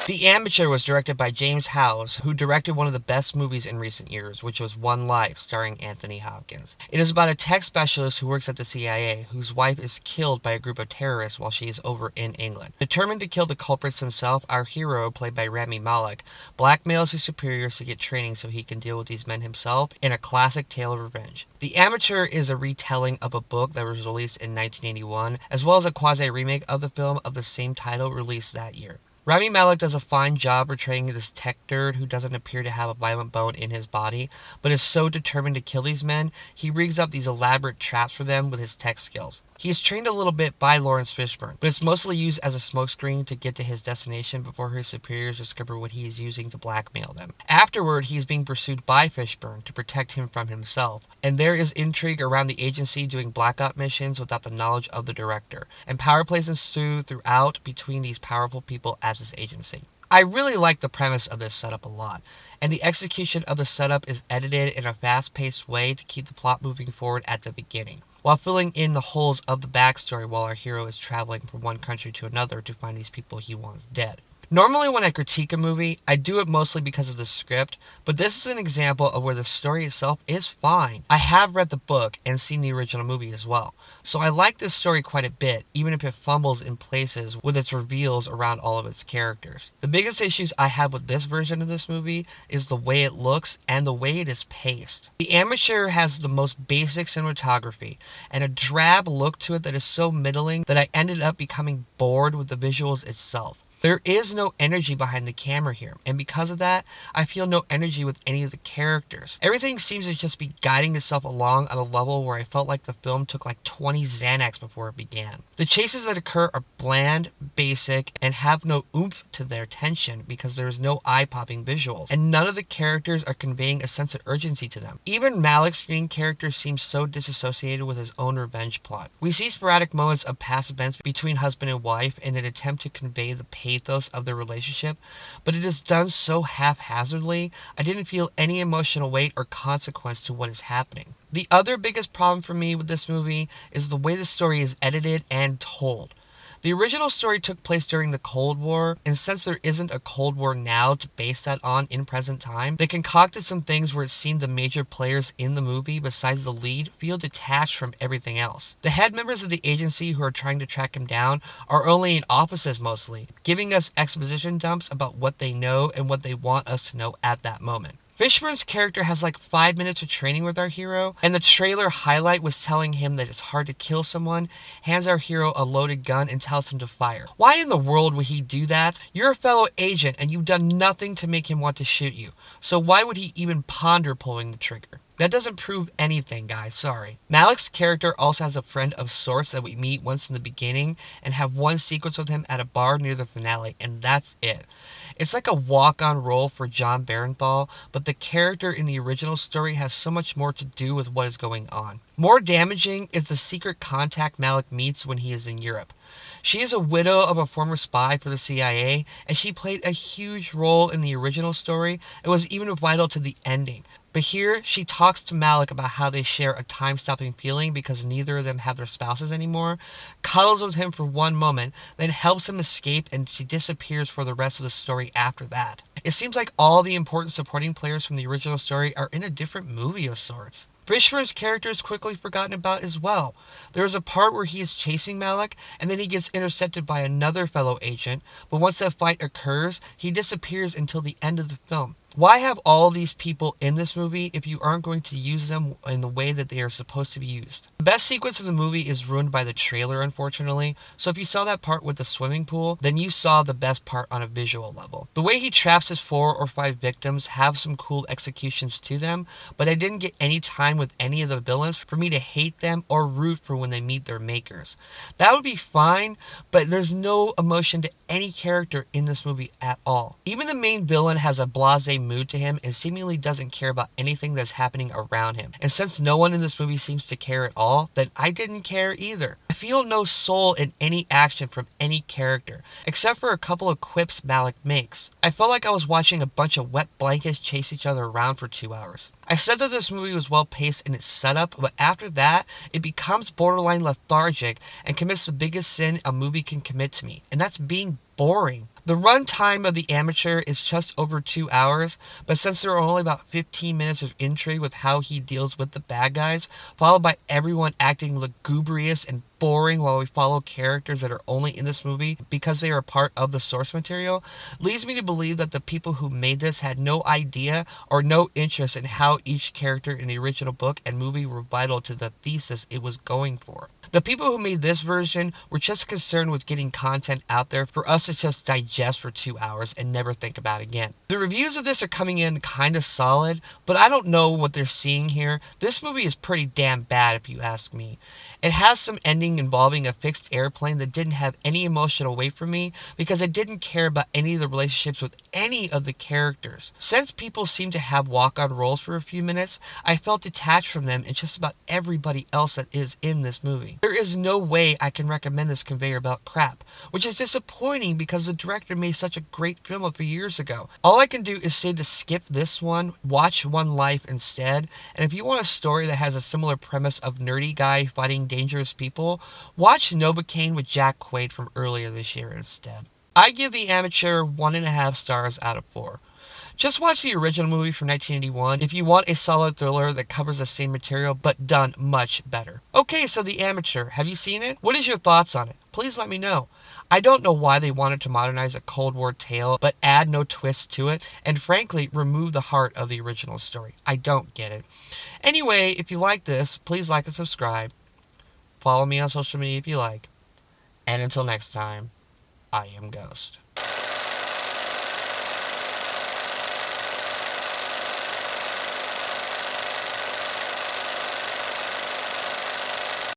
The Amateur was directed by James Hawes, who directed one of the best movies in recent years, which was One Life, starring Anthony Hopkins. It is about a tech specialist who works at the CIA, whose wife is killed by a group of terrorists while she is over in England. Determined to kill the culprits himself, our hero, played by Rami Malek, blackmails his superiors to get training so he can deal with these men himself in a classic tale of revenge. The Amateur is a retelling of a book that was released in 1981, as well as a quasi-remake of the film of the same title released that year. Rami Malek does a fine job portraying this tech nerd who doesn't appear to have a violent bone in his body, but is so determined to kill these men, he rigs up these elaborate traps for them with his tech skills. He is trained a little bit by Laurence Fishburne, but it's mostly used as a smokescreen to get to his destination before his superiors discover what he is using to blackmail them. Afterward, he is being pursued by Fishburne to protect him from himself, and there is intrigue around the agency doing blackout missions without the knowledge of the director, and power plays ensue throughout between these powerful people as this agency. I really like the premise of this setup a lot, and the execution of the setup is edited in a fast-paced way to keep the plot moving forward at the beginning, while filling in the holes of the backstory while our hero is traveling from one country to another to find these people he wants dead. Normally when I critique a movie, I do it mostly because of the script, but this is an example of where the story itself is fine. I have read the book and seen the original movie as well, so I like this story quite a bit, even if it fumbles in places with its reveals around all of its characters. The biggest issues I have with this version of this movie is the way it looks and the way it is paced. The Amateur has the most basic cinematography and a drab look to it that is so middling that I ended up becoming bored with the visuals itself. There is no energy behind the camera here, and because of that, I feel no energy with any of the characters. Everything seems to just be guiding itself along at a level where I felt like the film took like 20 Xanax before it began. The chases that occur are bland, basic, and have no oomph to their tension because there is no eye-popping visuals, and none of the characters are conveying a sense of urgency to them. Even Malek's main character seems so disassociated with his own revenge plot. We see sporadic moments of past events between husband and wife in an attempt to convey the pathos of their relationship, but it is done so haphazardly, I didn't feel any emotional weight or consequence to what is happening. The other biggest problem for me with this movie is the way the story is edited and told. The original story took place during the Cold War, and since there isn't a Cold War now to base that on in present time, they concocted some things where it seemed the major players in the movie, besides the lead, feel detached from everything else. The head members of the agency who are trying to track him down are only in offices mostly, giving us exposition dumps about what they know and what they want us to know at that moment. Fishburne's character has like 5 minutes of training with our hero, and the trailer highlight was telling him that it's hard to kill someone, hands our hero a loaded gun and tells him to fire. Why in the world would he do that? You're a fellow agent and you've done nothing to make him want to shoot you, so why would he even ponder pulling the trigger? That doesn't prove anything, guys, sorry. Malek's character also has a friend of sorts that we meet once in the beginning and have one sequence with him at a bar near the finale, and that's it. It's like a walk-on role for John Bernthal, but the character in the original story has so much more to do with what is going on. More damaging is the secret contact Malek meets when he is in Europe. She is a widow of a former spy for the CIA, and she played a huge role in the original story and was even vital to the ending. But here, she talks to Malek about how they share a time-stopping feeling because neither of them have their spouses anymore, cuddles with him for one moment, then helps him escape, and she disappears for the rest of the story after that. It seems like all the important supporting players from the original story are in a different movie of sorts. Fishburne's character is quickly forgotten about as well. There is a part where he is chasing Malek, and then he gets intercepted by another fellow agent, but once that fight occurs, he disappears until the end of the film. Why have all these people in this movie if you aren't going to use them in the way that they are supposed to be used? The best sequence of the movie is ruined by the trailer, unfortunately, so if you saw that part with the swimming pool, then you saw the best part on a visual level. The way he traps his 4 or 5 victims have some cool executions to them, but I didn't get any time with any of the villains for me to hate them or root for when they meet their makers. That would be fine, but there's no emotion to any character in this movie at all. Even the main villain has a blasé mood to him and seemingly doesn't care about anything that's happening around him. And since no one in this movie seems to care at all, then I didn't care either. I feel no soul in any action from any character, except for a couple of quips Malek makes. I felt like I was watching a bunch of wet blankets chase each other around for 2 hours. I said that this movie was well paced in its setup, but after that, it becomes borderline lethargic and commits the biggest sin a movie can commit to me, and that's being boring. The run time of The Amateur is just over 2 hours, but since there are only about 15 minutes of intrigue with how he deals with the bad guys, followed by everyone acting lugubrious and boring while we follow characters that are only in this movie because they are part of the source material, leads me to believe that the people who made this had no idea or no interest in how each character in the original book and movie were vital to the thesis it was going for. The people who made this version were just concerned with getting content out there for us to just digest for 2 hours and never think about again. The reviews of this are coming in kind of solid, but I don't know what they're seeing here. This movie is pretty damn bad if you ask me. It has some ending involving a fixed airplane that didn't have any emotional weight for me because I didn't care about any of the relationships with any of the characters. Since people seem to have walk-on roles for a few minutes, I felt detached from them and just about everybody else that is in this movie. There is no way I can recommend this conveyor belt crap, which is disappointing because the director made such a great film a few years ago. All I can do is say to skip this one, watch One Life instead, and if you want a story that has a similar premise of nerdy guy fighting dangerous people, watch Novocaine with Jack Quaid from earlier this year instead. I give The Amateur 1.5 stars out of 4. Just watch the original movie from 1981 if you want a solid thriller that covers the same material but done much better. Okay, so The Amateur, have you seen it? What is your thoughts on it? Please let me know. I don't know why they wanted to modernize a Cold War tale but add no twists to it and frankly remove the heart of the original story. I don't get it. Anyway, if you like this, please like and subscribe. Follow me on social media if you like. And until next time, I am Ghost.